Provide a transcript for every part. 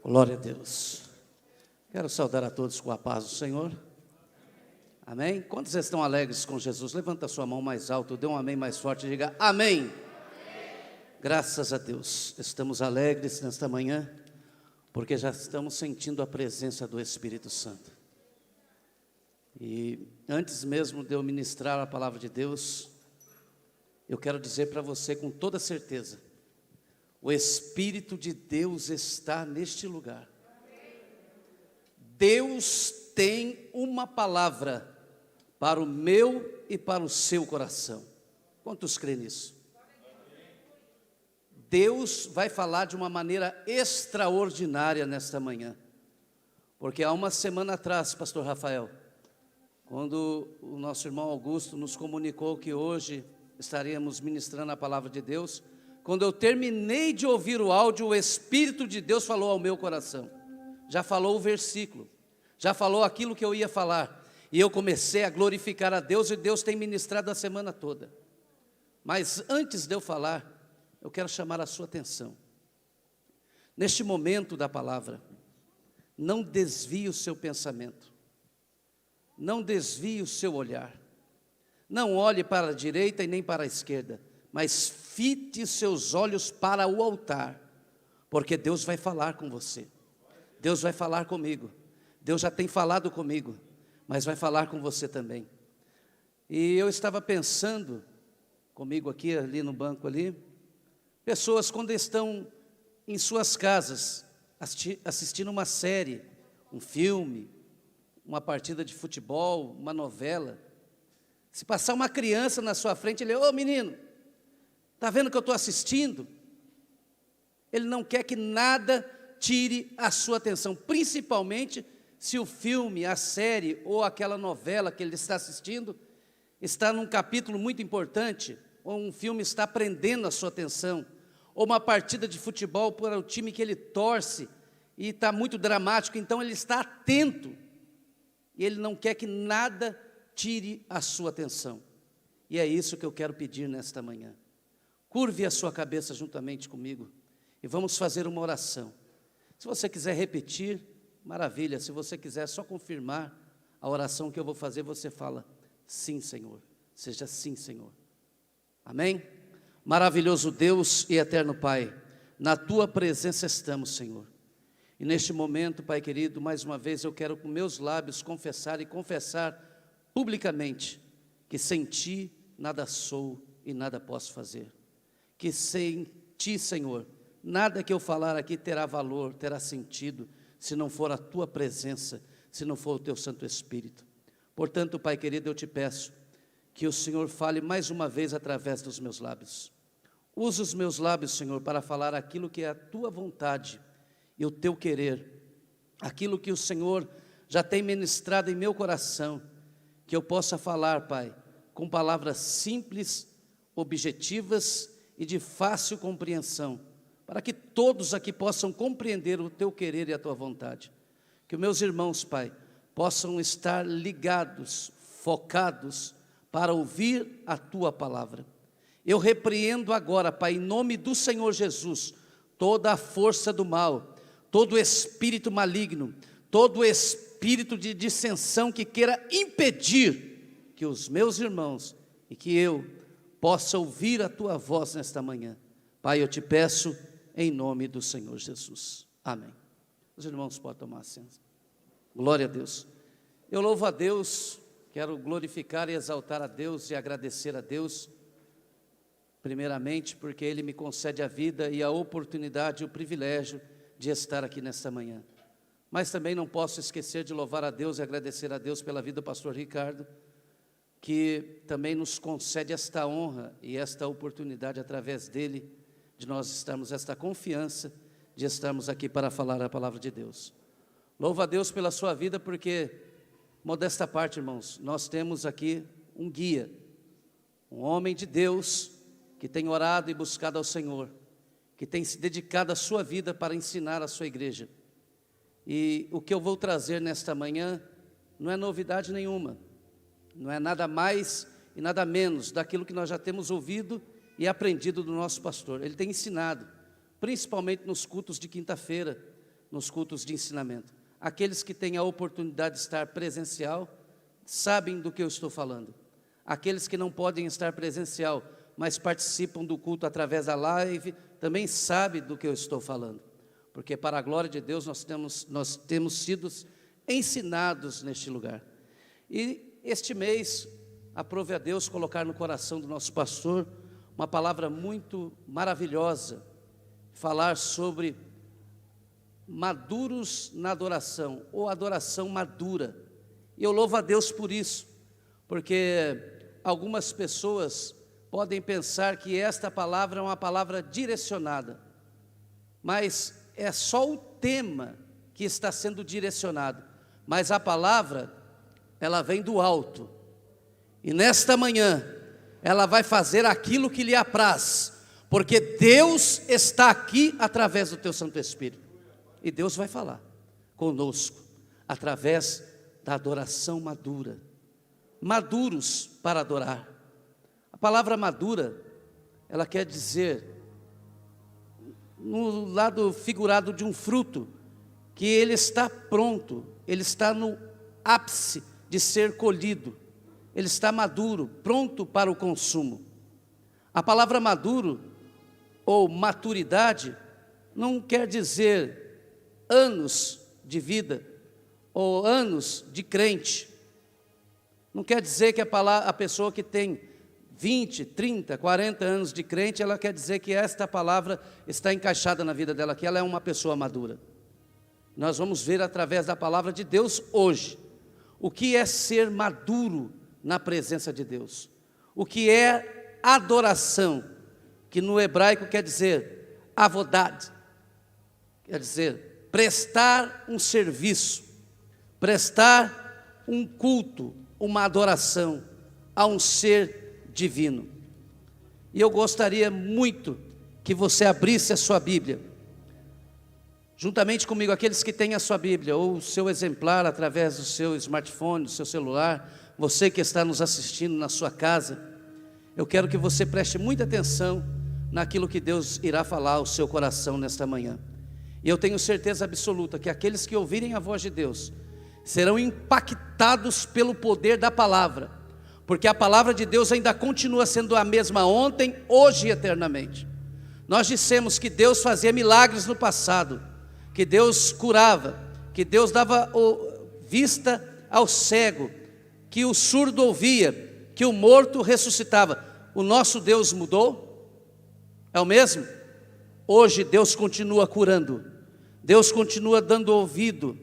Glória a Deus. Quero saudar a todos com a paz do Senhor. Amém? Quantos estão alegres com Jesus? Levanta a sua mão mais alto, dê um amém mais forte e diga amém. Amém. Graças a Deus, estamos alegres nesta manhã, porque já estamos sentindo a presença do Espírito Santo. E antes mesmo de eu ministrar a palavra de Deus, eu quero dizer para você com toda certeza, o Espírito de Deus está neste lugar. Deus tem uma palavra para o meu e para o seu coração. Quantos creem nisso? Deus vai falar de uma maneira extraordinária nesta manhã. Porque há uma semana atrás, pastor Rafael, quando o nosso irmão Augusto nos comunicou que hoje estaríamos ministrando a palavra de Deus, quando eu terminei de ouvir o áudio, o Espírito de Deus falou ao meu coração. Já falou o versículo, já falou aquilo que eu ia falar. E eu comecei a glorificar a Deus, e Deus tem ministrado a semana toda. Mas antes de eu falar, eu quero chamar a sua atenção. Neste momento da palavra, não desvie o seu pensamento. Não desvie o seu olhar. Não olhe para a direita e nem para a esquerda, mas fite os seus olhos para o altar, porque Deus vai falar com você. Deus vai falar comigo. Deus já tem falado comigo, mas vai falar com você também. E eu estava pensando comigo aqui, ali no banco ali, pessoas quando estão em suas casas, assistindo uma série, um filme, uma partida de futebol, uma novela. Se passar uma criança na sua frente, ele: ô menino, está vendo que eu estou assistindo? Ele não quer que nada tire a sua atenção, principalmente se o filme, a série ou aquela novela que ele está assistindo está num capítulo muito importante, ou um filme está prendendo a sua atenção, ou uma partida de futebol para o time que ele torce e está muito dramático, então ele está atento e ele não quer que nada tire a sua atenção. E é isso que eu quero pedir nesta manhã. Curve a sua cabeça juntamente comigo e vamos fazer uma oração. Se você quiser repetir, maravilha. Se você quiser só confirmar a oração que eu vou fazer, você fala: sim, Senhor. Seja sim, Senhor. Amém? Maravilhoso Deus e eterno Pai, na Tua presença estamos, Senhor. E neste momento, Pai querido, mais uma vez eu quero com meus lábios confessar e confessar publicamente que sem Ti nada sou e nada posso fazer. Que sem Ti, Senhor, nada que eu falar aqui terá valor, terá sentido, se não for a Tua presença, se não for o Teu Santo Espírito. Portanto, Pai querido, eu te peço que o Senhor fale mais uma vez através dos meus lábios. Usa os meus lábios, Senhor, para falar aquilo que é a Tua vontade e o Teu querer, aquilo que o Senhor já tem ministrado em meu coração, que eu possa falar, Pai, com palavras simples, objetivas e de fácil compreensão, para que todos aqui possam compreender o Teu querer e a Tua vontade. Que os meus irmãos, Pai, possam estar ligados, focados, para ouvir a Tua palavra. Eu repreendo agora, Pai, em nome do Senhor Jesus, toda a força do mal, todo espírito maligno, todo espírito de dissensão que queira impedir que os meus irmãos e que eu possa ouvir a Tua voz nesta manhã. Pai, eu te peço em nome do Senhor Jesus. Amém. Os irmãos podem tomar assento. Glória a Deus. Eu louvo a Deus, quero glorificar e exaltar a Deus e agradecer a Deus, primeiramente porque Ele me concede a vida e a oportunidade e o privilégio de estar aqui nesta manhã. Mas também não posso esquecer de louvar a Deus e agradecer a Deus pela vida do pastor Ricardo, que também nos concede esta honra e esta oportunidade através dele, de nós estarmos esta confiança, de estarmos aqui para falar a palavra de Deus. Louvo a Deus pela sua vida, porque, modesta parte, irmãos, nós temos aqui um guia, um homem de Deus, que tem orado e buscado ao Senhor, que tem se dedicado a sua vida para ensinar a sua igreja. E o que eu vou trazer nesta manhã não é novidade nenhuma, não é nada mais e nada menos daquilo que nós já temos ouvido e aprendido do nosso pastor. Ele tem ensinado, principalmente nos cultos de quinta-feira, nos cultos de ensinamento. Aqueles que têm a oportunidade de estar presencial, sabem do que eu estou falando. Aqueles que não podem estar presencial, mas participam do culto através da live, também sabem do que eu estou falando. Porque para a glória de Deus nós temos sido ensinados neste lugar. E este mês, aprove a Deus colocar no coração do nosso pastor uma palavra muito maravilhosa, falar sobre maduros na adoração, ou adoração madura. E eu louvo a Deus por isso, porque algumas pessoas podem pensar que esta palavra é uma palavra direcionada, mas é só o tema que está sendo direcionado, mas a palavra, ela vem do alto, e nesta manhã, ela vai fazer aquilo que lhe apraz, porque Deus está aqui através do teu Santo Espírito, e Deus vai falar conosco, através da adoração madura, maduros para adorar. A palavra madura, ela quer dizer, no lado figurado de um fruto, que ele está pronto, ele está no ápice de ser colhido, ele está maduro, pronto para o consumo. A palavra maduro, ou maturidade, não quer dizer anos de vida, ou anos de crente. Não quer dizer que a pessoa que tem 20, 30, 40 anos de crente, ela quer dizer que esta palavra está encaixada na vida dela, que ela é uma pessoa madura. Nós vamos ver através da palavra de Deus hoje, o que é ser maduro na presença de Deus. O que é adoração, que no hebraico quer dizer avodad, quer dizer prestar um serviço, prestar um culto, uma adoração a um ser divino. E eu gostaria muito que você abrisse a sua Bíblia, juntamente comigo, aqueles que têm a sua Bíblia, ou o seu exemplar através do seu smartphone, do seu celular, você que está nos assistindo na sua casa, eu quero que você preste muita atenção naquilo que Deus irá falar ao seu coração nesta manhã. E eu tenho certeza absoluta que aqueles que ouvirem a voz de Deus serão impactados pelo poder da palavra, porque a palavra de Deus ainda continua sendo a mesma ontem, hoje e eternamente. Nós dissemos que Deus fazia milagres no passado, que Deus curava, que Deus dava vista ao cego, que o surdo ouvia, que o morto ressuscitava. O nosso Deus mudou? É o mesmo? Hoje Deus continua curando, Deus continua dando ouvido,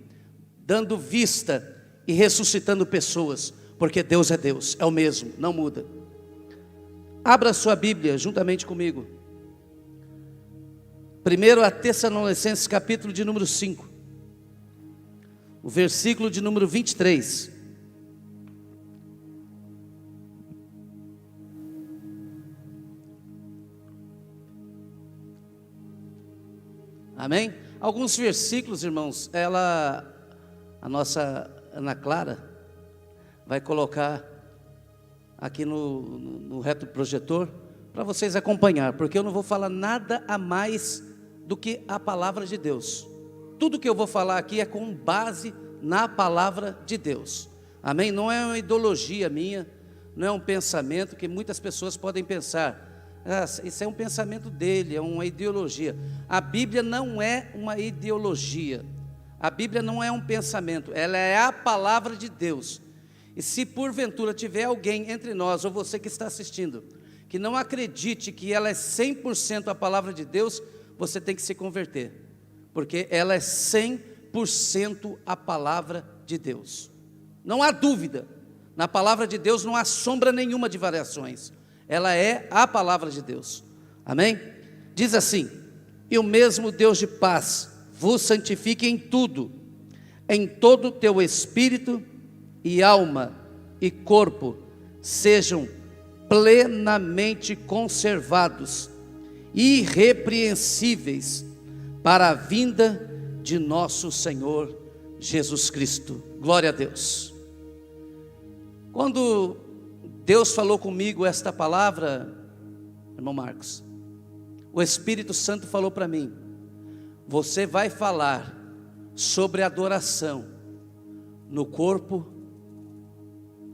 dando vista e ressuscitando pessoas, porque Deus é Deus, é o mesmo, não muda. Abra sua Bíblia juntamente comigo. 1 Tessalonicenses capítulo de número 5, o versículo de número 23. Amém? Alguns versículos, irmãos, a nossa Ana Clara vai colocar aqui no retroprojetor para vocês acompanhar, porque eu não vou falar nada a mais do que a palavra de Deus. Tudo que eu vou falar aqui é com base na palavra de Deus. Amém? Não é uma ideologia minha, não é um pensamento que muitas pessoas podem pensar. Isso é um pensamento dele, é uma ideologia. A Bíblia não é uma ideologia, a Bíblia não é um pensamento, ela é a palavra de Deus. E se porventura tiver alguém entre nós, ou você que está assistindo, que não acredite que ela é 100% a palavra de Deus, você tem que se converter, porque ela é 100% a palavra de Deus. Não há dúvida, na palavra de Deus não há sombra nenhuma de variações. Ela é a palavra de Deus. Amém? Diz assim: e o mesmo Deus de paz vos santifique em tudo, em todo o teu espírito e alma e corpo sejam plenamente conservados, irrepreensíveis, para a vinda de nosso Senhor Jesus Cristo. Glória a Deus. Quando Deus falou comigo esta palavra, irmão Marcos, o Espírito Santo falou para mim: você vai falar sobre adoração no corpo,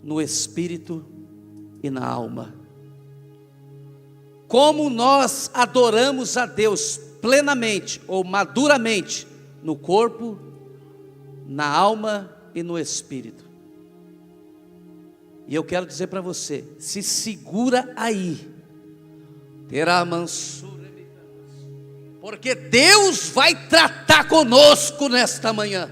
no espírito e na alma. Como nós adoramos a Deus plenamente ou maduramente no corpo, na alma e no espírito. E eu quero dizer para você, se segura aí, terá mansura, porque Deus vai tratar conosco nesta manhã,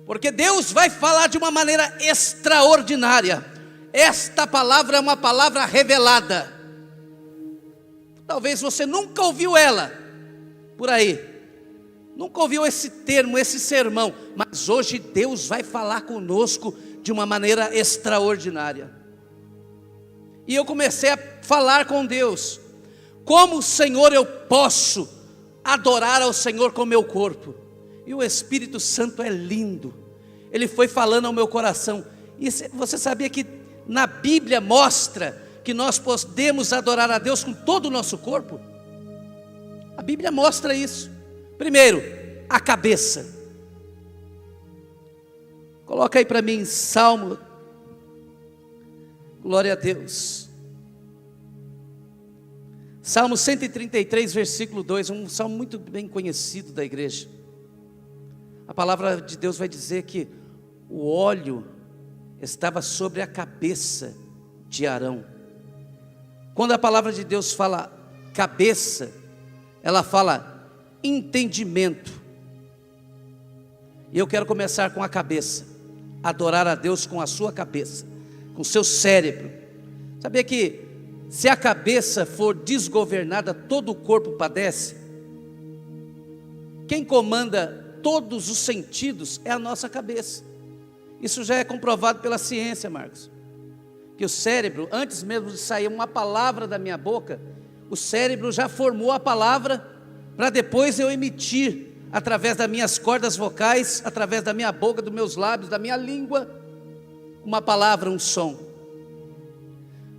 porque Deus vai falar de uma maneira extraordinária. Esta palavra é uma palavra revelada, talvez você nunca ouviu ela por aí, nunca ouviu esse termo, esse sermão, mas hoje Deus vai falar conosco de uma maneira extraordinária. E eu comecei a falar com Deus, como Senhor eu posso adorar ao Senhor com o meu corpo? E o Espírito Santo é lindo, ele foi falando ao meu coração. E você sabia que na Bíblia mostra que nós podemos adorar a Deus com todo o nosso corpo? A Bíblia mostra isso. Primeiro, a cabeça. Coloca aí para mim Salmo, glória a Deus, Salmo 133, versículo 2, um salmo muito bem conhecido da igreja. A palavra de Deus vai dizer que o óleo estava sobre a cabeça de Arão. Quando a palavra de Deus fala cabeça, ela fala entendimento. E eu quero começar com a cabeça, adorar a Deus com a sua cabeça, com o seu cérebro. Sabia que se a cabeça for desgovernada, todo o corpo padece? Quem comanda todos os sentidos é a nossa cabeça. Isso já é comprovado pela ciência, Marcos, que o cérebro, antes mesmo de sair uma palavra da minha boca, o cérebro já formou a palavra para depois eu emitir através das minhas cordas vocais, através da minha boca, dos meus lábios, da minha língua, uma palavra, um som.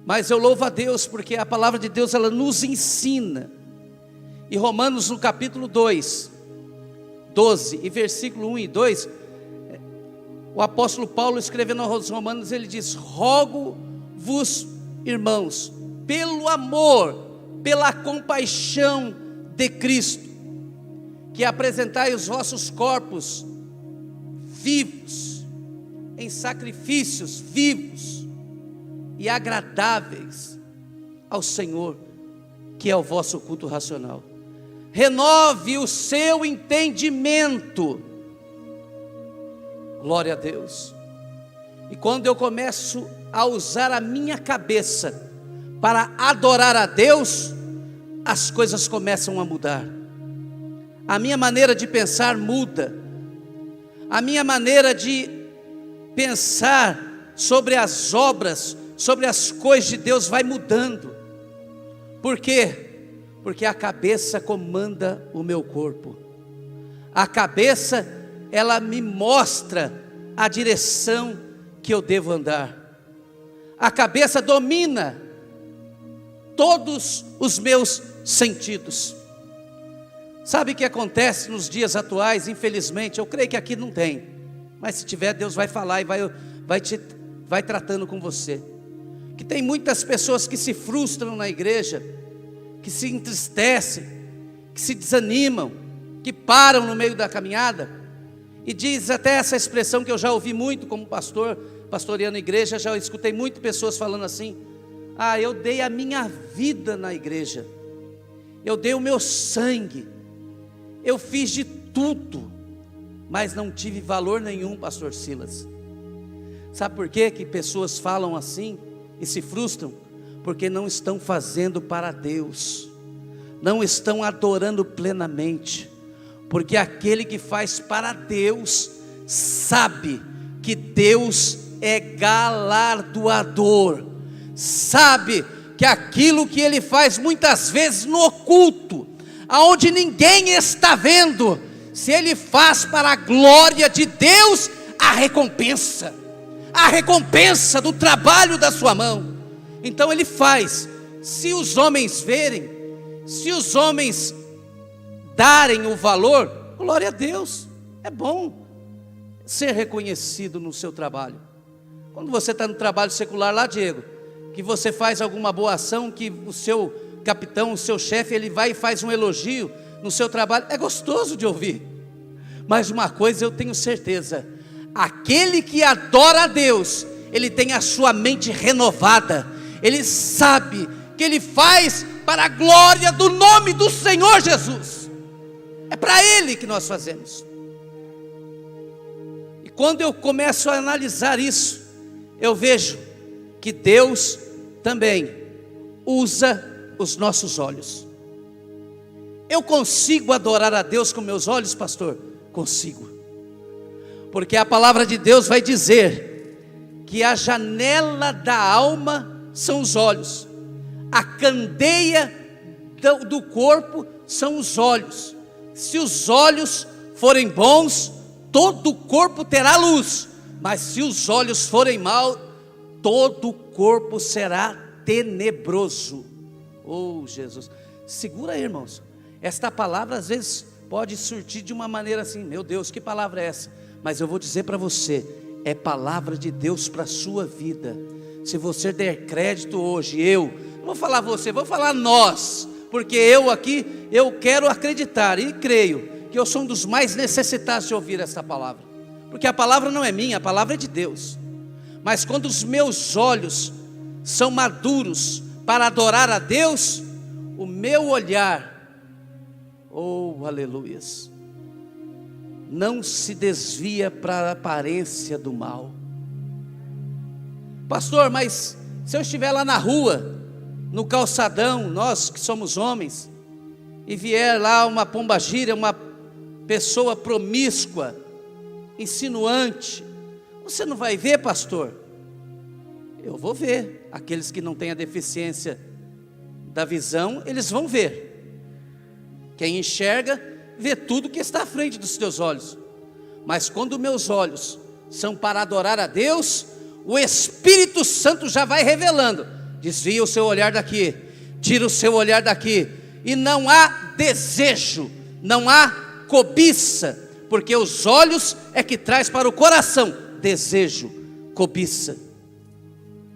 Mas eu louvo a Deus, porque a palavra de Deus, ela nos ensina. E Romanos no capítulo 2, 12 e versículo 1 e 2, o apóstolo Paulo escrevendo aos Romanos, ele diz: rogo-vos, irmãos, pelo amor, pela compaixão de Cristo, que apresentai os vossos corpos vivos, em sacrifícios vivos e agradáveis ao Senhor, que é o vosso culto racional. Renove o seu entendimento. Glória a Deus. E quando eu começo a usar a minha cabeça para adorar a Deus, as coisas começam a mudar. A minha maneira de pensar muda. A minha maneira de pensar sobre as obras, sobre as coisas de Deus vai mudando. Por quê? Porque a cabeça comanda o meu corpo. A cabeça, ela me mostra a direção que eu devo andar. A cabeça domina todos os meus sentidos. Sabe o que acontece nos dias atuais? Infelizmente, eu creio que aqui não tem, mas se tiver, Deus vai falar e vai tratando com você. Que tem muitas pessoas que se frustram na igreja, que se entristecem, que se desanimam, que param no meio da caminhada, e diz até essa expressão que eu já ouvi muito como pastor, pastoreando a igreja, já escutei muitas pessoas falando assim: eu dei a minha vida na igreja, eu dei o meu sangue, eu fiz de tudo, mas não tive valor nenhum, pastor Silas. Sabe por quê que pessoas falam assim e se frustram? Porque não estão fazendo para Deus, não estão adorando plenamente. Porque aquele que faz para Deus sabe que Deus é galardoador, sabe que aquilo que ele faz muitas vezes no oculto, aonde ninguém está vendo, se ele faz para a glória de Deus, a recompensa do trabalho da sua mão. Então ele faz. Se os homens verem, se os homens darem o valor, glória a Deus, é bom ser reconhecido no seu trabalho. Quando você está no trabalho secular lá, Diego, que você faz alguma boa ação, que o seu capitão, o seu chefe, ele vai e faz um elogio no seu trabalho, é gostoso de ouvir. Mas uma coisa eu tenho certeza: aquele que adora a Deus, ele tem a sua mente renovada, ele sabe que ele faz para a glória do nome do Senhor Jesus, é para Ele que nós fazemos. E quando eu começo a analisar isso, eu vejo que Deus também usa os nossos olhos. Eu consigo adorar a Deus com meus olhos, pastor? Consigo, porque a palavra de Deus vai dizer que a janela da alma são os olhos, a candeia do corpo são os olhos. Se os olhos forem bons, todo o corpo terá luz, mas se os olhos forem maus, todo o corpo será tenebroso. Oh Jesus, segura aí, irmãos, esta palavra às vezes pode surtir de uma maneira assim: meu Deus, que palavra é essa? Mas eu vou dizer para você, é palavra de Deus para a sua vida. Se você der crédito hoje, não vou falar você, vou falar nós, porque eu aqui, eu quero acreditar e creio que eu sou um dos mais necessitados de ouvir esta palavra, porque a palavra não é minha, a palavra é de Deus. Mas quando os meus olhos são maduros para adorar a Deus, o meu olhar, oh aleluias, não se desvia para a aparência do mal. Pastor, mas se eu estiver lá na rua, no calçadão, nós que somos homens, e vier lá uma pombagira, uma pessoa promíscua, insinuante, você não vai ver, pastor? Eu vou ver. Aqueles que não têm a deficiência da visão, eles vão ver. Quem enxerga, vê tudo que está à frente dos teus olhos. Mas quando meus olhos são para adorar a Deus, o Espírito Santo já vai revelando: desvia o seu olhar daqui, tira o seu olhar daqui. E não há desejo, não há cobiça, porque os olhos é que traz para o coração desejo, cobiça.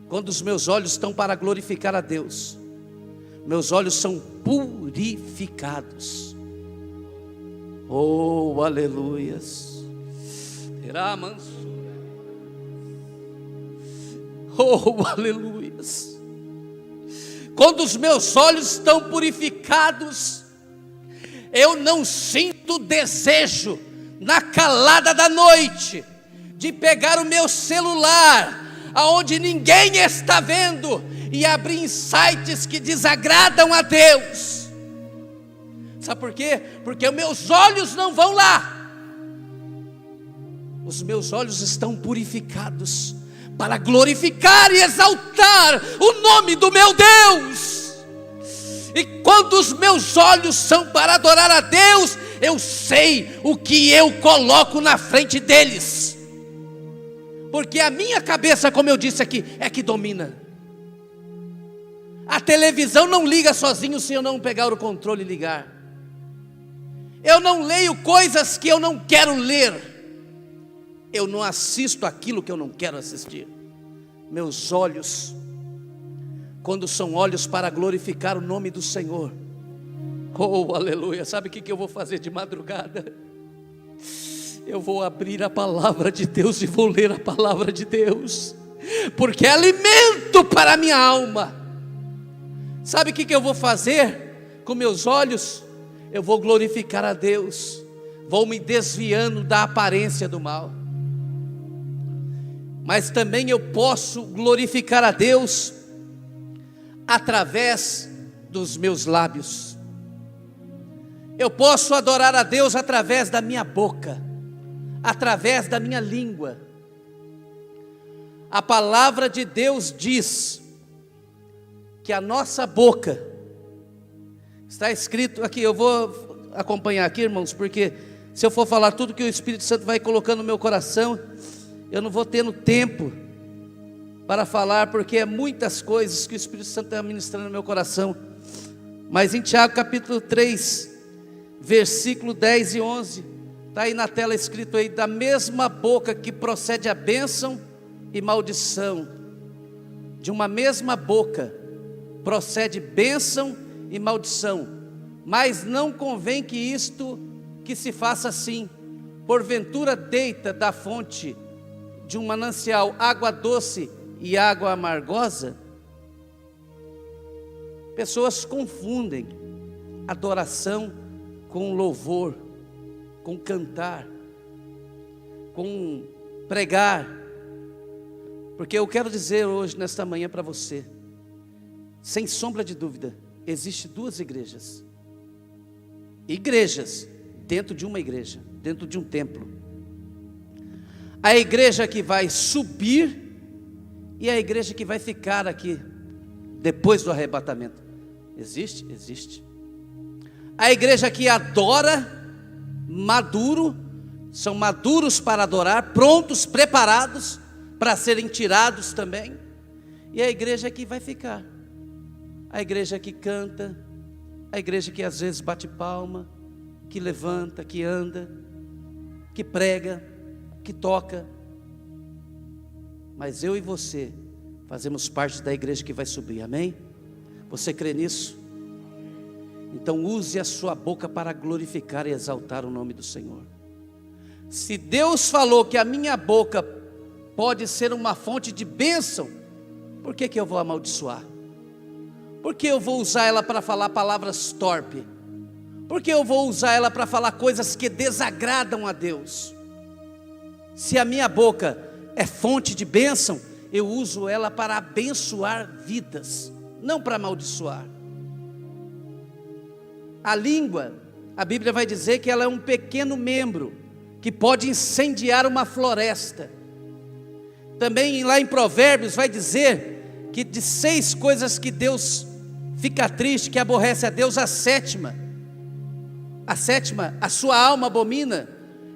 Quando os meus olhos estão para glorificar a Deus, meus olhos são purificados. Oh, aleluias. Terá manso. Oh, aleluias. Quando os meus olhos estão purificados, eu não sinto desejo, na calada da noite, de pegar o meu celular, aonde ninguém está vendo, e abrir insights que desagradam a Deus. Sabe por quê? Porque os meus olhos não vão lá. Os meus olhos estão purificados para glorificar e exaltar o nome do meu Deus. E quando os meus olhos são para adorar a Deus, eu sei o que eu coloco na frente deles, porque a minha cabeça, como eu disse aqui, é que domina. A televisão não liga sozinho se eu não pegar o controle e ligar. Eu não leio coisas que eu não quero ler. Eu não assisto aquilo que eu não quero assistir. Meus olhos, quando são olhos para glorificar o nome do Senhor, oh aleluia, sabe o que eu vou fazer de madrugada? Eu vou abrir a palavra de Deus e vou ler a palavra de Deus, porque é alimento para a minha alma. Sabe o que eu vou fazer com meus olhos? Eu vou glorificar a Deus, vou me desviando da aparência do mal. Mas também eu posso glorificar a Deus através dos meus lábios. Eu posso adorar a Deus através da minha boca, através da minha língua. A palavra de Deus diz que a nossa boca, está escrito aqui, eu vou acompanhar aqui, irmãos, porque se eu for falar tudo que o Espírito Santo vai colocando no meu coração, eu não vou tendo tempo para falar, porque é muitas coisas que o Espírito Santo está ministrando no meu coração. Mas em Tiago capítulo 3, versículo 10 e 11, Está aí na tela escrito aí: da mesma boca que procede a bênção e maldição. De uma mesma boca procede bênção e maldição. Mas não convém que se faça assim. Porventura deita da fonte de um manancial água doce e água amargosa? Pessoas confundem adoração com louvor, com cantar, com pregar. Porque eu quero dizer hoje, nesta manhã, para você, sem sombra de dúvida, existem duas igrejas. Igrejas dentro de uma igreja, dentro de um templo. A igreja que vai subir e a igreja que vai ficar aqui depois do arrebatamento. Existe? Existe. A igreja que adora, são maduros para adorar, prontos, preparados para serem tirados também. E a igreja que vai ficar, a igreja que canta, a igreja que às vezes bate palma, que levanta, que anda, que prega, que toca. Mas eu e você fazemos parte da igreja que vai subir, amém? Você crê nisso? Então use a sua boca para glorificar e exaltar o nome do Senhor. Se Deus falou que a minha boca pode ser uma fonte de bênção, por que eu vou amaldiçoar? Por que eu vou usar ela para falar palavras torpes? Por que eu vou usar ela para falar coisas que desagradam a Deus? Se a minha boca é fonte de bênção, eu uso ela para abençoar vidas, não para amaldiçoar. A língua, a Bíblia vai dizer que ela é um pequeno membro que pode incendiar uma floresta. Também lá em Provérbios vai dizer que de 6 coisas que Deus fica triste, que aborrece a Deus, a sétima, a sua alma abomina,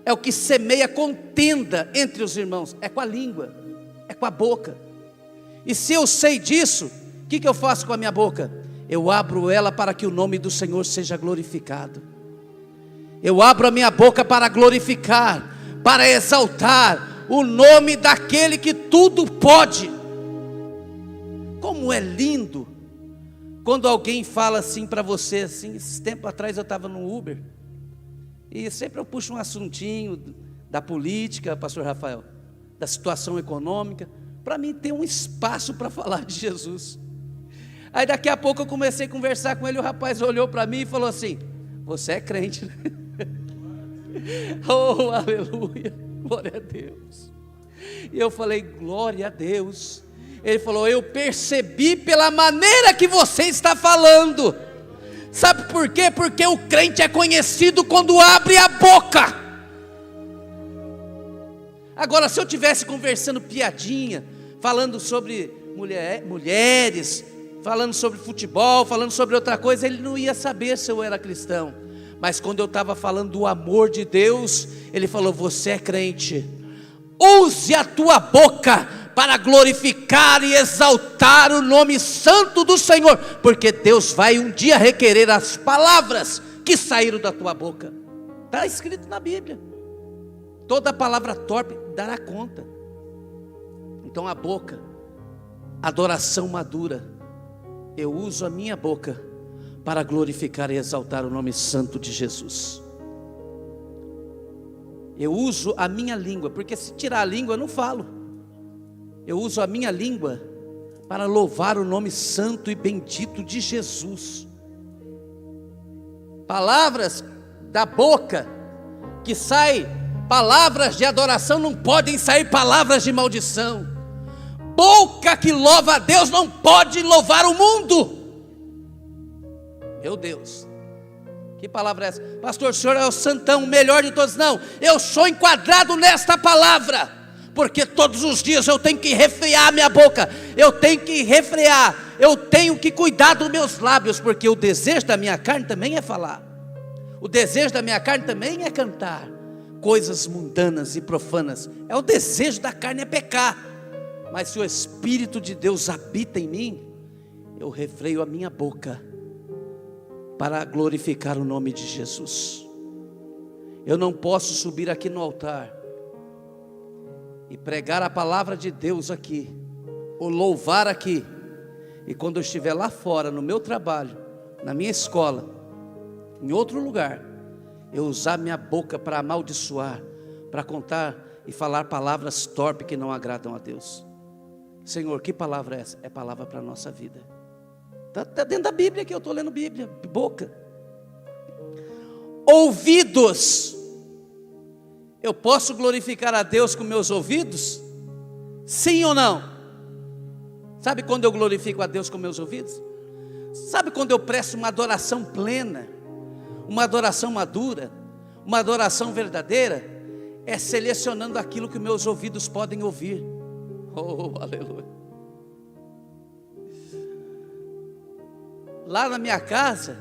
é o que semeia contenda entre os irmãos. É com a língua, é com a boca. E se eu sei disso, o que eu faço com a minha boca? Eu abro ela para que o nome do Senhor seja glorificado. Eu abro a minha boca para glorificar, para exaltar o nome daquele que tudo pode. Como é lindo quando alguém fala assim para você, assim, esse tempo atrás eu estava no Uber, e sempre eu puxo um assuntinho da política, pastor Rafael, da situação econômica, para mim ter um espaço para falar de Jesus. Aí daqui a pouco eu comecei a conversar com ele, o rapaz olhou para mim e falou assim: você é crente, né? Oh, aleluia, glória a Deus. E eu falei: glória a Deus. Ele falou: eu percebi pela maneira que você está falando. Sabe por quê? Porque o crente é conhecido quando abre a boca. Agora, se eu estivesse conversando piadinha, falando sobre mulheres, falando sobre futebol, falando sobre outra coisa, ele não ia saber se eu era cristão. Mas quando eu estava falando do amor de Deus, ele falou: você é crente. Use a tua boca para glorificar e exaltar o nome santo do Senhor, porque Deus vai um dia requerer as palavras que saíram da tua boca. Está escrito na Bíblia. Toda palavra torpe dará conta. Então a boca, adoração madura. Eu uso a minha boca para glorificar e exaltar o nome santo de Jesus. Eu uso a minha língua, porque se tirar a língua eu não falo. Eu uso a minha língua para louvar o nome santo e bendito de Jesus. Palavras da boca que saem, palavras de adoração, não podem sair palavras de maldição. Boca que louva a Deus não pode louvar o mundo. Meu Deus, que palavra é essa? Pastor, o senhor é o santão, o melhor de todos. Não, eu sou enquadrado nesta palavra, porque todos os dias eu tenho que refrear a minha boca, eu tenho que refrear, eu tenho que cuidar dos meus lábios, porque o desejo da minha carne também é falar, o desejo da minha carne também é cantar coisas mundanas e profanas. É o desejo da carne, é pecar. Mas se o Espírito de Deus habita em mim, eu refreio a minha boca para glorificar o nome de Jesus. eu não posso subir aqui no altar e pregar a palavra de Deus aqui, ou louvar aqui, e quando eu estiver lá fora, no meu trabalho, na minha escola, em outro lugar, eu usar minha boca para amaldiçoar, para contar e falar palavras torpes que não agradam a Deus. Senhor, que palavra é essa? É palavra para a nossa vida. Está dentro da Bíblia que eu estou lendo Bíblia, boca. Ouvidos. Eu posso glorificar a Deus com meus ouvidos? Sim ou não? Sabe quando eu glorifico a Deus com meus ouvidos? Sabe quando eu presto uma adoração plena, uma adoração madura, uma adoração verdadeira? É selecionando aquilo que meus ouvidos podem ouvir. Oh, aleluia. Lá na minha casa,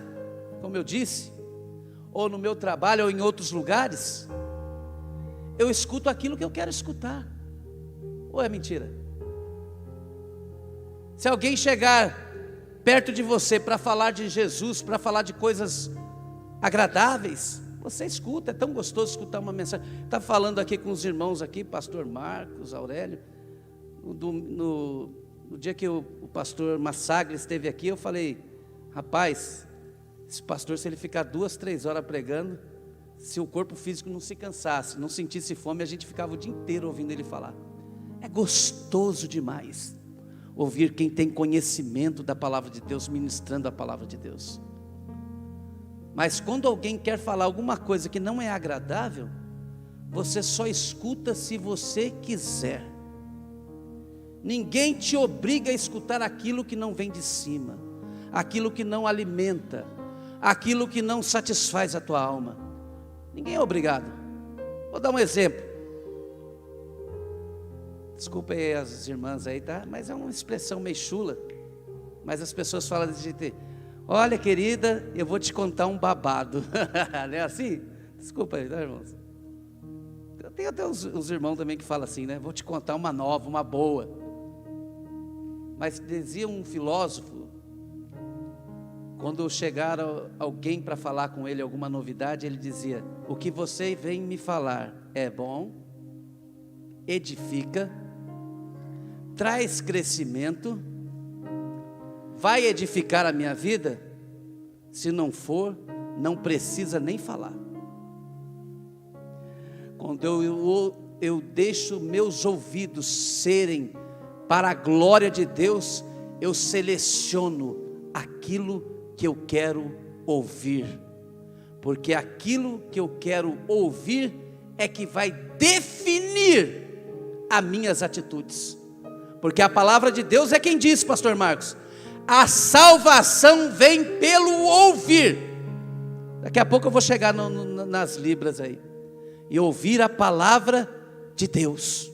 como eu disse, ou no meu trabalho, ou em outros lugares, eu escuto aquilo que eu quero escutar. Ou é mentira? Se alguém chegar perto de você para falar de Jesus, para falar de coisas agradáveis, você escuta. É tão gostoso escutar uma mensagem. Estava falando aqui com os irmãos aqui, pastor Marcos, Aurélio, no dia que o pastor Massaglia esteve aqui, eu falei: rapaz, esse pastor, se ele ficar 2, 3 horas pregando, se o corpo físico não se cansasse, não sentisse fome, a gente ficava o dia inteiro ouvindo ele falar. É gostoso demais ouvir quem tem conhecimento da palavra de Deus, ministrando a palavra de Deus. Mas quando alguém quer falar alguma coisa que não é agradável, você só escuta se você quiser. Ninguém te obriga a escutar aquilo que não vem de cima, aquilo que não alimenta, aquilo que não satisfaz a tua alma. Ninguém é obrigado. Vou dar um exemplo. Desculpa aí as irmãs aí, tá? Mas é uma expressão meio chula. Mas as pessoas falam desse jeito: olha, querida, eu vou te contar um babado. Não é assim? Desculpa aí, tá, irmãos? Tem até uns irmãos também que falam assim, né? Vou te contar uma nova, uma boa. Mas dizia um filósofo, quando chegar alguém para falar com ele alguma novidade, ele dizia: o que você vem me falar é bom, edifica, traz crescimento, vai edificar a minha vida? Se não for, não precisa nem falar. Quando eu deixo meus ouvidos serem para a glória de Deus, eu seleciono aquilo que eu quero ouvir, porque aquilo que eu quero ouvir é que vai definir as minhas atitudes, porque a palavra de Deus é quem diz, pastor Marcos, a salvação vem pelo ouvir. Daqui a pouco eu vou chegar nas libras aí, e ouvir a palavra de Deus.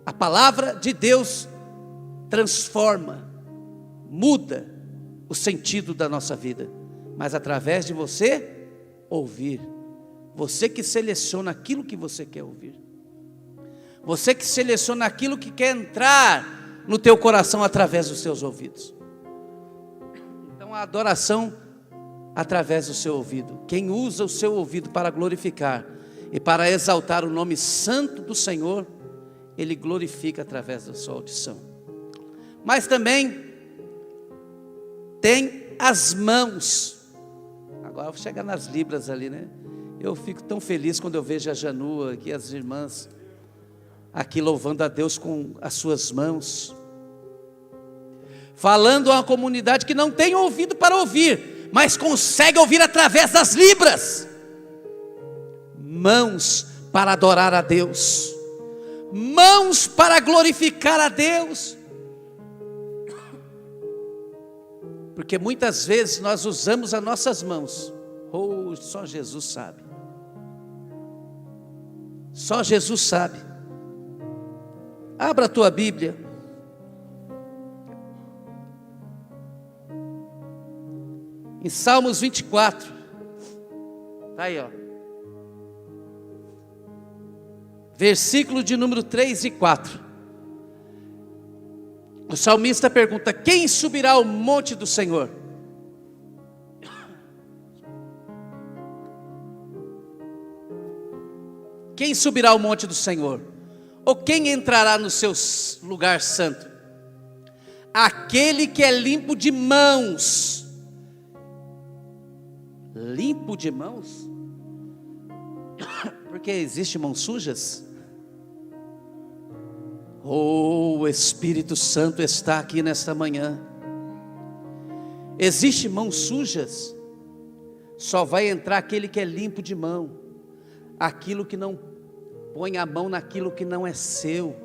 A palavra de Deus transforma, muda o sentido da nossa vida, mas através de você ouvir. Você que seleciona aquilo que você quer ouvir, você que seleciona aquilo que quer entrar no teu coração através dos seus ouvidos. Então a adoração através do seu ouvido. Quem usa o seu ouvido para glorificar e para exaltar o nome santo do Senhor, ele glorifica através da sua audição. Mas também tem as mãos. Agora eu vou chegar nas libras ali, né? Eu fico tão feliz quando eu vejo a Janu aqui, as irmãs aqui louvando a Deus com as suas mãos, falando a uma comunidade que não tem ouvido para ouvir, mas consegue ouvir através das libras. Mãos para adorar a Deus, mãos para glorificar a Deus. Porque muitas vezes nós usamos as nossas mãos, só Jesus sabe. Só Jesus sabe. Abra a tua Bíblia. Em Salmos 24. Está aí, ó. Versículo de número 3 e 4. O salmista pergunta: quem subirá ao monte do Senhor? Quem subirá ao monte do Senhor? Ou quem entrará no seu lugar santo? Aquele que é limpo de mãos. Limpo de mãos? Porque existem mãos sujas? Oh, o Espírito Santo está aqui nesta manhã. Existem mãos sujas? Só vai entrar aquele que é limpo de mão, aquilo que não põe a mão naquilo que não é seu,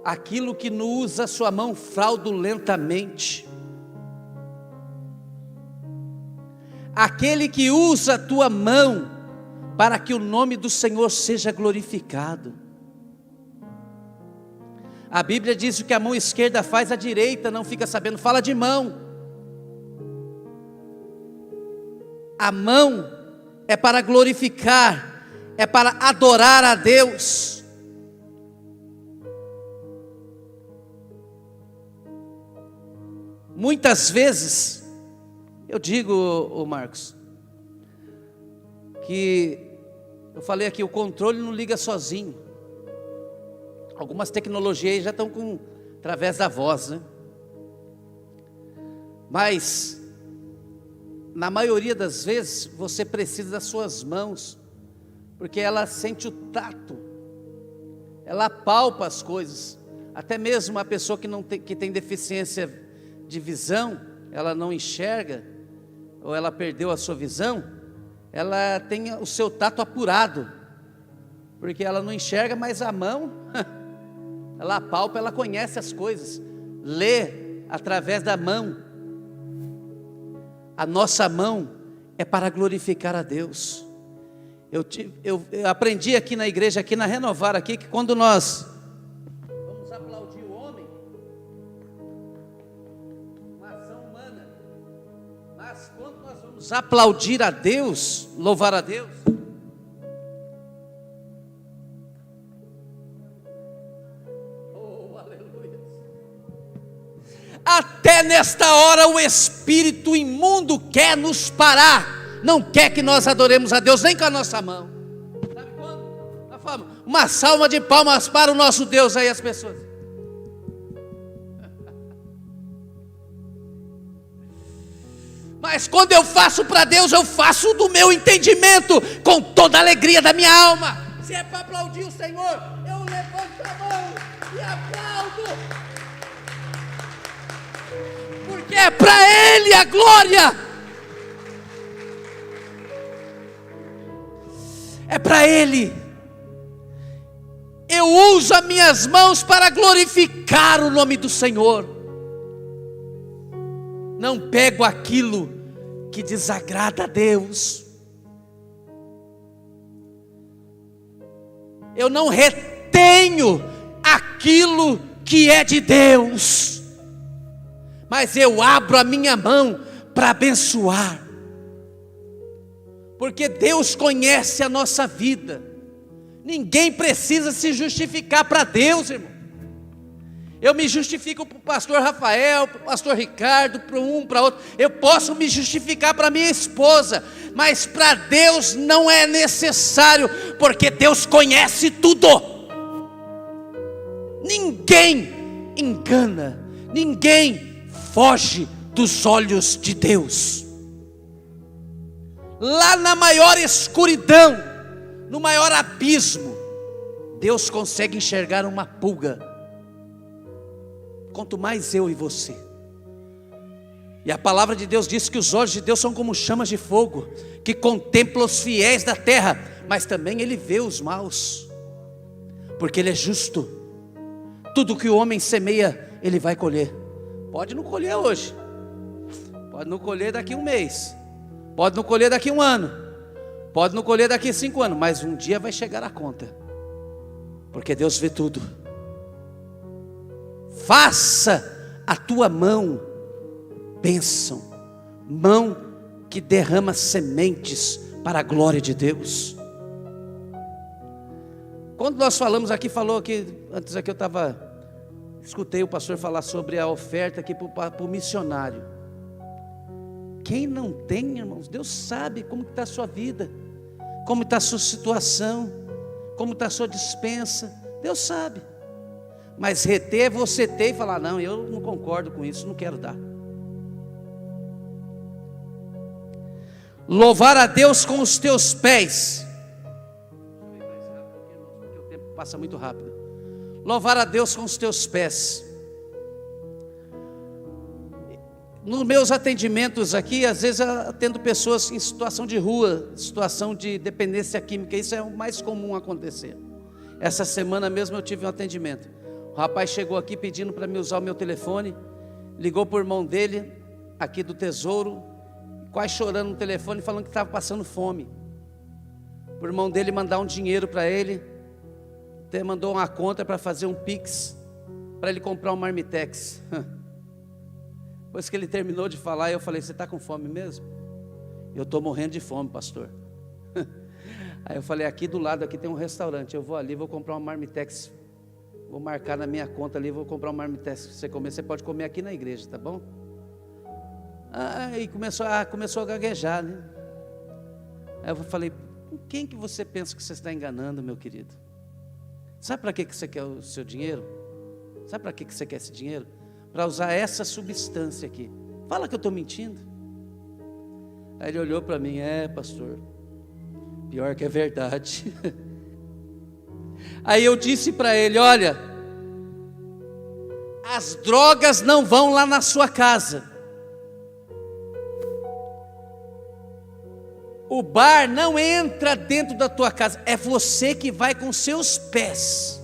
aquilo que não usa a sua mão fraudulentamente, aquele que usa a tua mão para que o nome do Senhor seja glorificado. A Bíblia diz que a mão esquerda faz, a direita não fica sabendo. Fala de mão. A mão é para glorificar, é para adorar a Deus. Muitas vezes, eu digo, ô Marcos, que eu falei aqui, o controle não liga sozinho. Algumas tecnologias já estão através da voz, né? Mas na maioria das vezes você precisa das suas mãos, porque ela sente o tato, ela palpa as coisas. Até mesmo a pessoa que tem deficiência de visão, ela não enxerga, ou ela perdeu a sua visão, ela tem o seu tato apurado, porque ela não enxerga, mas a mão, ela apalpa, ela conhece as coisas, lê através da mão. A nossa mão é para glorificar a Deus. Eu aprendi aqui na igreja, aqui na Renovar, aqui, que quando nós vamos aplaudir o homem, uma ação humana, mas quando nós vamos aplaudir a Deus, louvar a Deus, até nesta hora o espírito imundo quer nos parar, não quer que nós adoremos a Deus nem com a nossa mão. Sabe quando? Nós falamos, uma salva de palmas para o nosso Deus. Aí as pessoas, mas quando eu faço para Deus, eu faço do meu entendimento, com toda a alegria da minha alma. Se é para aplaudir o Senhor, eu levanto a mão e aplaudo, porque é para Ele a glória, é para Ele. Eu uso as minhas mãos para glorificar o nome do Senhor. Não pego aquilo que desagrada a Deus. Eu não retenho aquilo que é de Deus, mas eu abro a minha mão para abençoar, porque Deus conhece a nossa vida. Ninguém precisa se justificar para Deus, irmão. Eu me justifico para o pastor Rafael, para o pastor Ricardo, para um, para outro. Eu posso me justificar para minha esposa, mas para Deus não é necessário, porque Deus conhece tudo. Ninguém engana, ninguém foge dos olhos de Deus. Lá na maior escuridão, no maior abismo, Deus consegue enxergar uma pulga, quanto mais eu e você. E a palavra de Deus diz que os olhos de Deus são como chamas de fogo, que contemplam os fiéis da terra, mas também Ele vê os maus, porque Ele é justo. Tudo que o homem semeia, ele vai colher. Pode não colher hoje, pode não colher daqui a um mês, pode não colher daqui a um ano, pode não colher daqui a 5 anos, mas um dia vai chegar a conta, porque Deus vê tudo. Faça a tua mão bênção, mão que derrama sementes para a glória de Deus. Quando nós falamos aqui, antes aqui escutei o pastor falar sobre a oferta aqui para o missionário. Quem não tem, irmãos, Deus sabe como está a sua vida. como está a sua situação, como está a sua despensa. Deus sabe. Mas reter é você ter e falar: não, eu não concordo com isso, não quero dar. Louvar a Deus com os teus pés. Porque o tempo passa muito rápido. Louvar a Deus com os teus pés. Nos meus atendimentos aqui, às vezes eu atendo pessoas em situação de rua, situação de dependência química. Isso é o mais comum acontecer. Essa semana mesmo eu tive um atendimento. O rapaz chegou aqui pedindo para me usar o meu telefone. Ligou para o irmão dele, aqui do Tesouro, quase chorando no telefone, falando que estava passando fome. O irmão dele mandar um dinheiro para ele. Até mandou uma conta para fazer um Pix, para ele comprar um Marmitex. Depois que ele terminou de falar, eu falei: você está com fome mesmo? Eu estou morrendo de fome, pastor. Aí eu falei: aqui do lado aqui tem um restaurante, eu vou ali, vou comprar uma Marmitex, vou marcar na minha conta ali, vou comprar um Marmitex. Se você comer, você pode comer aqui na igreja, tá bom? Aí começou a gaguejar, né? Aí eu falei: quem que você pensa que você está enganando, meu querido? Sabe para que você quer o seu dinheiro? Sabe para que você quer esse dinheiro? Para usar essa substância aqui. Fala que eu estou mentindo. Aí ele olhou para mim: pastor, pior que é verdade. Aí eu disse para ele: olha, as drogas não vão lá na sua casa. O bar não entra dentro da tua casa, é você que vai com seus pés,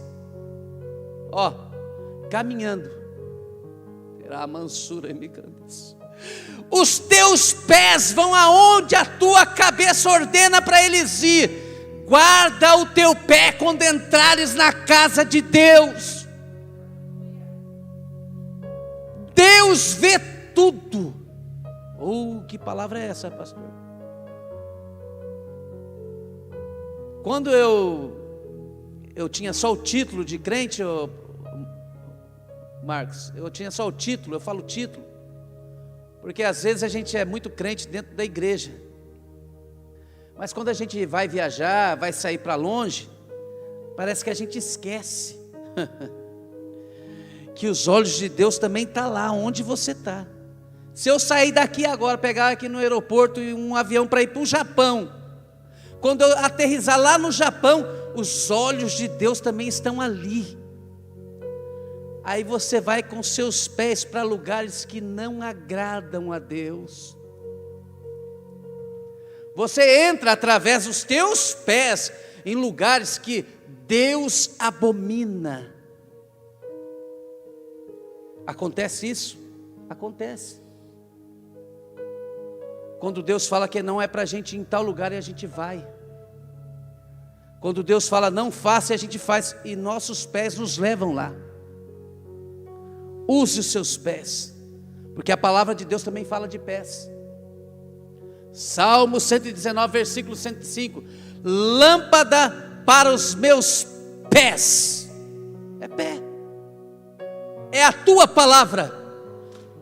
caminhando. Terá a mansura em micandas. Os teus pés vão aonde a tua cabeça ordena para eles ir. Guarda o teu pé quando entrares na casa de Deus. Deus vê tudo. Que palavra é essa, pastor? Quando eu tinha só o título de crente, Marcos, eu tinha só o título, eu falo título, porque às vezes a gente é muito crente dentro da igreja, mas quando a gente vai viajar, vai sair para longe, parece que a gente esquece que os olhos de Deus também estão lá onde você está. Se eu sair daqui agora, pegar aqui no aeroporto um avião para ir para o Japão, quando eu aterrissar lá no Japão, os olhos de Deus também estão ali. Aí você vai com seus pés para lugares que não agradam a Deus. Você entra através dos teus pés em lugares que Deus abomina. Acontece isso? Acontece. Quando Deus fala que não é para a gente ir em tal lugar e a gente vai. Quando Deus fala não faça e a gente faz, e nossos pés nos levam lá. Use os seus pés, porque a palavra de Deus também fala de pés. Salmo 119, versículo 105. Lâmpada para os meus pés. É pé. É a tua palavra.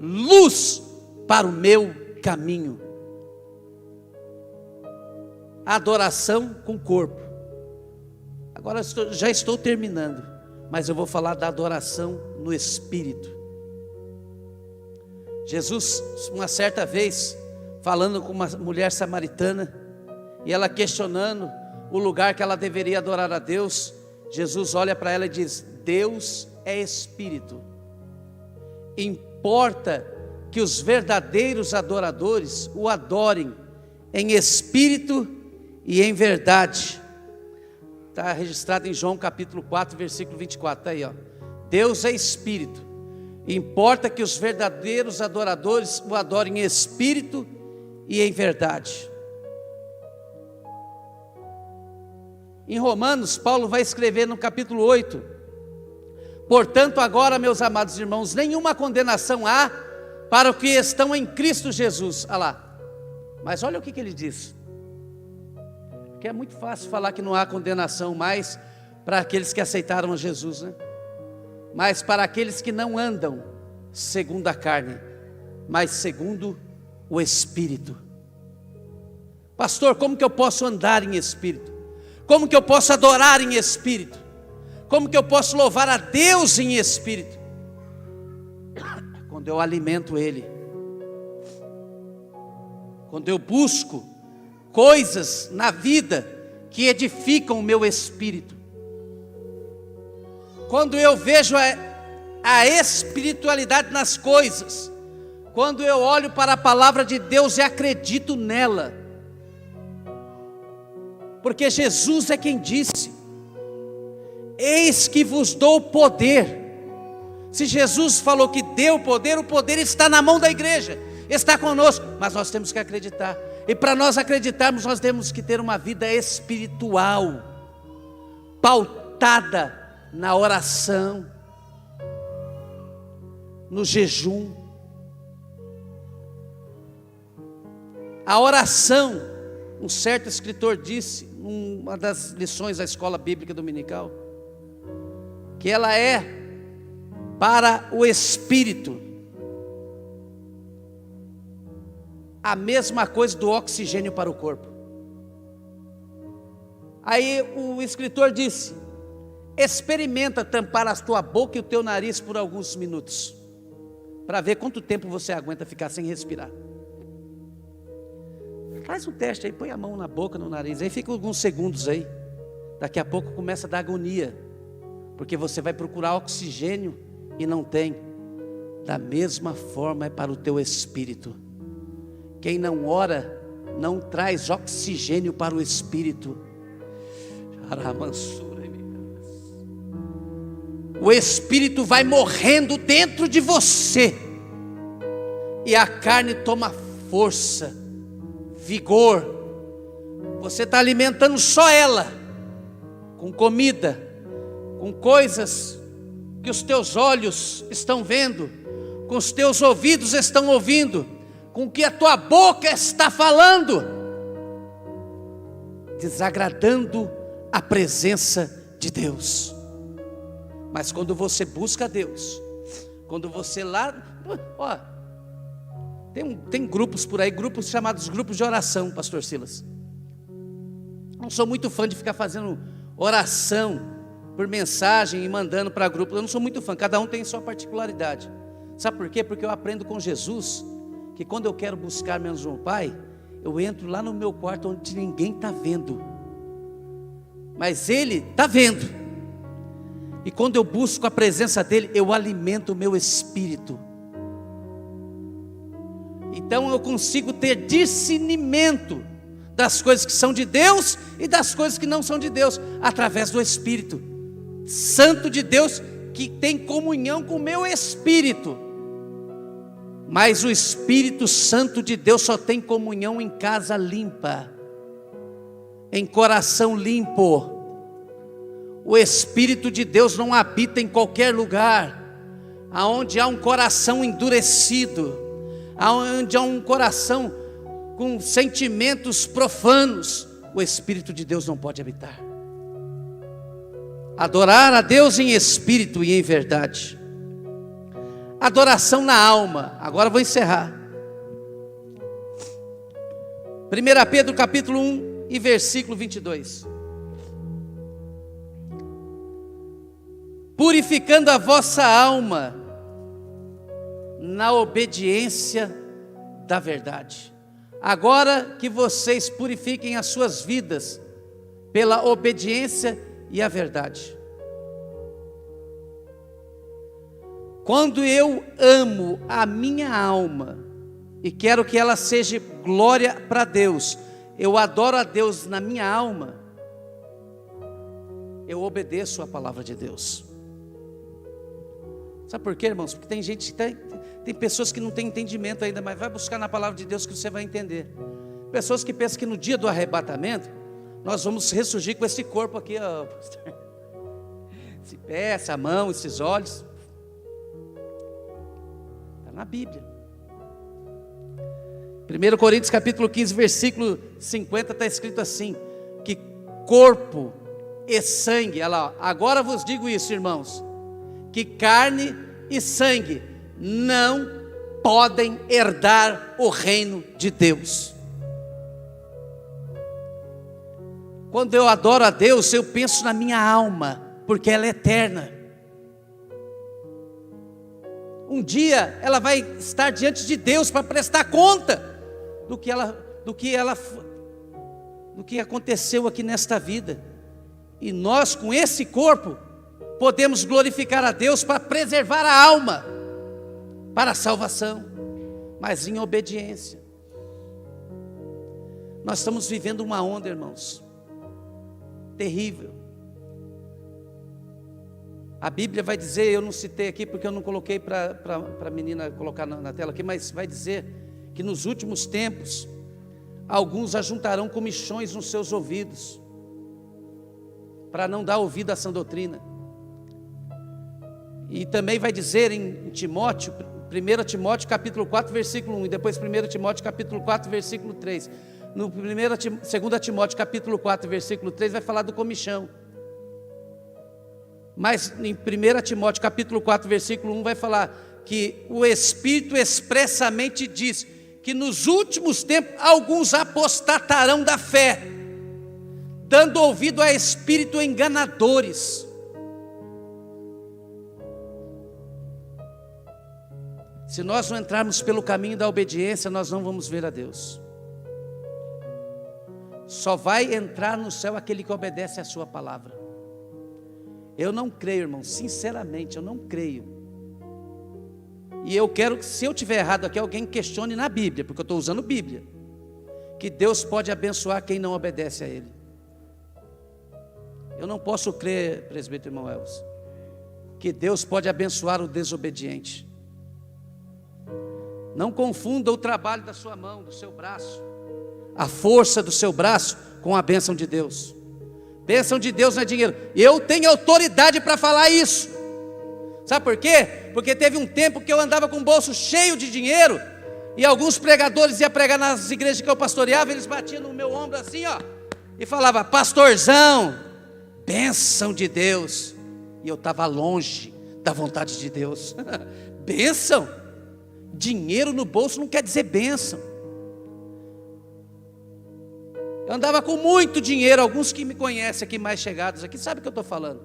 Luz para o meu caminho. Adoração com o corpo. Agora já estou terminando, mas eu vou falar da adoração no Espírito. Jesus, uma certa vez, falando com uma mulher samaritana, e ela questionando o lugar que ela deveria adorar a Deus, Jesus olha para ela e diz: Deus é Espírito. Importa que os verdadeiros adoradores o adorem em espírito e em verdade. Está registrado em João capítulo 4, versículo 24, está aí, Deus é Espírito, importa que os verdadeiros adoradores o adorem em espírito e em verdade. Em Romanos, Paulo vai escrever no capítulo 8: portanto agora, meus amados irmãos, nenhuma condenação há para os que estão em Cristo Jesus. Olha lá, mas olha o que ele diz. Porque é muito fácil falar que não há condenação mais para aqueles que aceitaram a Jesus, né? Mas para aqueles que não andam segundo a carne, mas segundo o Espírito. Pastor, como que eu posso andar em espírito? Como que eu posso adorar em espírito? Como que eu posso louvar a Deus em espírito? Quando eu alimento Ele, quando eu busco coisas na vida que edificam o meu espírito, quando eu vejo a espiritualidade nas coisas, quando eu olho para a palavra de Deus e acredito nela, porque Jesus é quem disse: eis que vos dou poder. Se Jesus falou que deu o poder está na mão da igreja, está conosco, mas nós temos que acreditar, e para nós acreditarmos, nós temos que ter uma vida espiritual, pautada na oração, no jejum. A oração, um certo escritor disse, numa das lições da escola bíblica dominical, que ela é para o espírito a mesma coisa do oxigênio para o corpo. Aí o escritor disse: experimenta tampar a tua boca e o teu nariz por alguns minutos, para ver quanto tempo você aguenta ficar sem respirar. Faz um teste aí, põe a mão na boca, no nariz, aí fica alguns segundos aí, daqui a pouco começa a dar agonia, porque você vai procurar oxigênio e não tem. Da mesma forma é para o teu espírito. Quem não ora, não traz oxigênio para o espírito. O espírito vai morrendo dentro de você, e a carne toma força, vigor. Você está alimentando só ela, com comida, com coisas que os teus olhos estão vendo, com os teus ouvidos estão ouvindo, com o que a tua boca está falando, desagradando a presença de Deus. Mas quando você busca Deus, quando você lá, ó, tem grupos por aí, grupos chamados grupos de oração, pastor Silas. Não sou muito fã de ficar fazendo oração por mensagem e mandando para grupo. Eu não sou muito fã, cada um tem sua particularidade. Sabe por quê? Porque eu aprendo com Jesus que quando eu quero buscar menos um Pai, eu entro lá no meu quarto onde ninguém está vendo, mas Ele está vendo. E quando eu busco a presença dEle, eu alimento o meu espírito. Então eu consigo ter discernimento das coisas que são de Deus e das coisas que não são de Deus, através do Espírito Santo de Deus, que tem comunhão com o meu espírito. Mas o Espírito Santo de Deus só tem comunhão em casa limpa, em coração limpo. O Espírito de Deus não habita em qualquer lugar aonde há um coração endurecido, aonde há um coração com sentimentos profanos. O Espírito de Deus não pode habitar. Adorar a Deus em espírito e em verdade. Adoração na alma. Agora vou encerrar. 1 Pedro capítulo 1 e versículo 22. Purificando a vossa alma na obediência da verdade. Agora que vocês purifiquem as suas vidas pela obediência e a verdade. Quando eu amo a minha alma e quero que ela seja glória para Deus, eu adoro a Deus na minha alma, eu obedeço a palavra de Deus. Sabe por quê, irmãos? Porque tem gente que tem pessoas que não têm entendimento ainda, mas vai buscar na palavra de Deus que você vai entender. Pessoas que pensam que no dia do arrebatamento nós vamos ressurgir com esse corpo aqui, ó, esse pé, essa mão, esses olhos. Está na Bíblia. 1 Coríntios capítulo 15, versículo 50, está escrito assim: que corpo e sangue, olha lá, agora vos digo isso, irmãos, que carne e sangue não podem herdar o reino de Deus. Quando eu adoro a Deus, eu penso na minha alma, porque ela é eterna. Um dia ela vai estar diante de Deus para prestar conta do que aconteceu aqui nesta vida. E nós, com esse corpo, podemos glorificar a Deus para preservar a alma, para a salvação, mas em obediência. Nós estamos vivendo uma onda, irmãos, terrível. A Bíblia vai dizer, eu não citei aqui porque eu não coloquei para a menina colocar na tela aqui, mas vai dizer que nos últimos tempos, alguns ajuntarão comichões nos seus ouvidos, para não dar ouvido a essa doutrina. E também vai dizer em Timóteo, 1 Timóteo capítulo 4, versículo 1, e depois 1 Timóteo capítulo 4, versículo 3. No 2 Timóteo capítulo 4, versículo 3, vai falar do comichão. Mas em 1 Timóteo capítulo 4, versículo 1, vai falar que o Espírito expressamente diz que nos últimos tempos alguns apostatarão da fé, dando ouvido a espíritos enganadores. Se nós não entrarmos pelo caminho da obediência, nós não vamos ver a Deus. Só vai entrar no céu aquele que obedece a sua palavra. Eu não creio, irmão, sinceramente, eu não creio. E eu quero que, se eu estiver errado aqui, alguém questione na Bíblia, porque eu estou usando Bíblia, que Deus pode abençoar quem não obedece a Ele. Eu não posso crer, presbítero irmão Elvis, que Deus pode abençoar o desobediente. Não confunda o trabalho da sua mão, do seu braço, a força do seu braço com a bênção de Deus. Bênção de Deus não é dinheiro. Eu tenho autoridade para falar isso. Sabe por quê? Porque teve um tempo que eu andava com o bolso cheio de dinheiro, e alguns pregadores iam pregar nas igrejas que eu pastoreava, eles batiam no meu ombro assim, ó, e falava: pastorzão, bênção de Deus. E eu estava longe da vontade de Deus. Bênção? Dinheiro no bolso não quer dizer bênção. Eu andava com muito dinheiro. Alguns que me conhecem aqui, mais chegados aqui, sabem o que eu estou falando.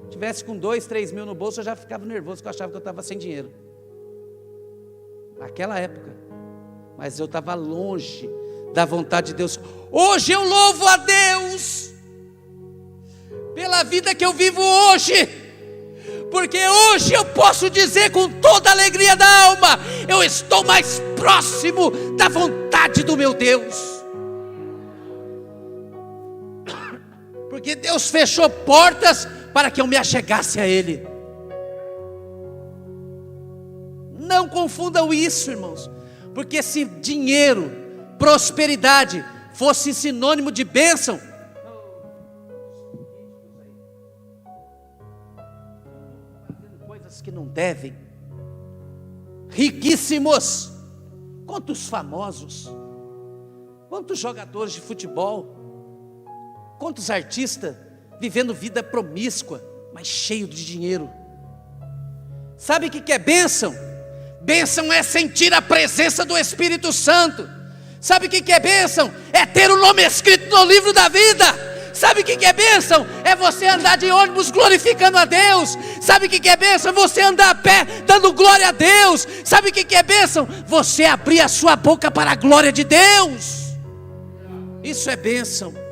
Se tivesse com 2, 3 mil no bolso, eu já ficava nervoso, porque eu achava que eu estava sem dinheiro. Naquela época. Mas eu estava longe da vontade de Deus. Hoje eu louvo a Deus pela vida que eu vivo hoje, porque hoje eu posso dizer com toda a alegria da alma: eu estou mais próximo da vontade do meu Deus. Porque Deus fechou portas para que eu me achegasse a Ele. Não confundam isso, irmãos, porque se dinheiro, prosperidade fosse sinônimo de bênção, fazendo coisas que não devem, riquíssimos, quantos famosos, quantos jogadores de futebol, quantos artistas vivendo vida promíscua, mas cheio de dinheiro. Sabe o que é bênção? Bênção é sentir a presença do Espírito Santo. Sabe o que é bênção? É ter o nome escrito no livro da vida. Sabe o que é bênção? É você andar de ônibus glorificando a Deus. Sabe o que é bênção? É você andar a pé dando glória a Deus. Sabe o que é bênção? Você abrir a sua boca para a glória de Deus. Isso é bênção.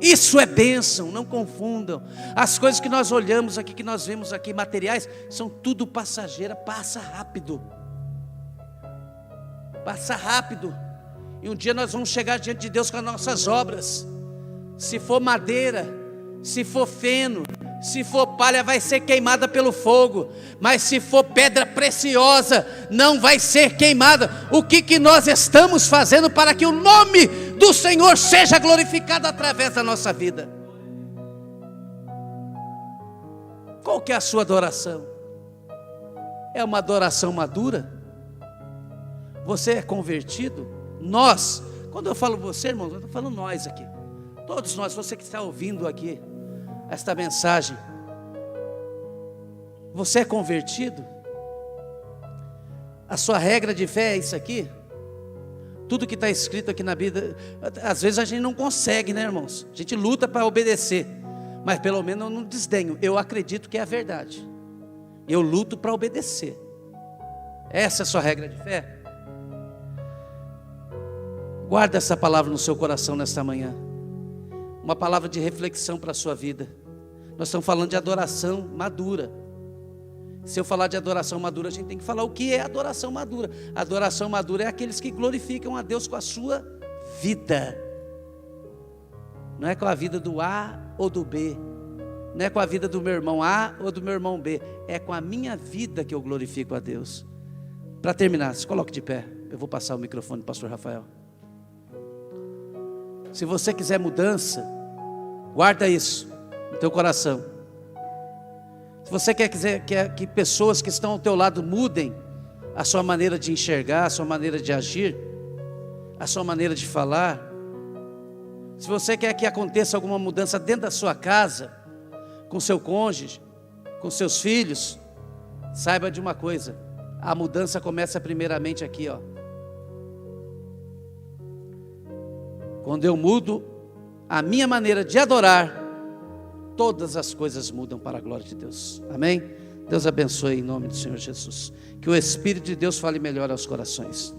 Isso é bênção, não confundam. As coisas que nós olhamos aqui, que nós vemos aqui, materiais, são tudo passageira, passa rápido. Passa rápido. E um dia nós vamos chegar diante de Deus com as nossas obras. Se for madeira, se for feno, se for palha, vai ser queimada pelo fogo. Mas se for pedra preciosa, não vai ser queimada. O que nós estamos fazendo para que o nome do Senhor seja glorificado através da nossa vida? Qual que é a sua adoração? É uma adoração madura? Você é convertido? Nós, quando eu falo você, irmão, eu estou falando nós aqui. Todos nós, você que está ouvindo aqui esta mensagem, você é convertido? A sua regra de fé é isso aqui? Tudo que está escrito aqui na Bíblia, às vezes a gente não consegue, né, irmãos? A gente luta para obedecer, mas pelo menos eu não desdenho. Eu acredito que é a verdade. Eu luto para obedecer. Essa é a sua regra de fé? Guarda essa palavra no seu coração nesta manhã. Uma palavra de reflexão para a sua vida. Nós estamos falando de adoração madura. Se eu falar de adoração madura, a gente tem que falar o que é adoração madura. Adoração madura é aqueles que glorificam a Deus com a sua vida. Não é com a vida do A ou do B. Não é com a vida do meu irmão A ou do meu irmão B. É com a minha vida que eu glorifico a Deus. Para terminar, se coloque de pé. Eu vou passar o microfone para o pastor Rafael. Se você quiser mudança, guarda isso no teu coração. Se você quer que pessoas que estão ao teu lado mudem a sua maneira de enxergar, a sua maneira de agir, a sua maneira de falar, se você quer que aconteça alguma mudança dentro da sua casa, com seu cônjuge, com seus filhos, saiba de uma coisa: a mudança começa primeiramente aqui, ó. Quando eu mudo a minha maneira de adorar, todas as coisas mudam para a glória de Deus. Amém? Deus abençoe em nome do Senhor Jesus. Que o Espírito de Deus fale melhor aos corações.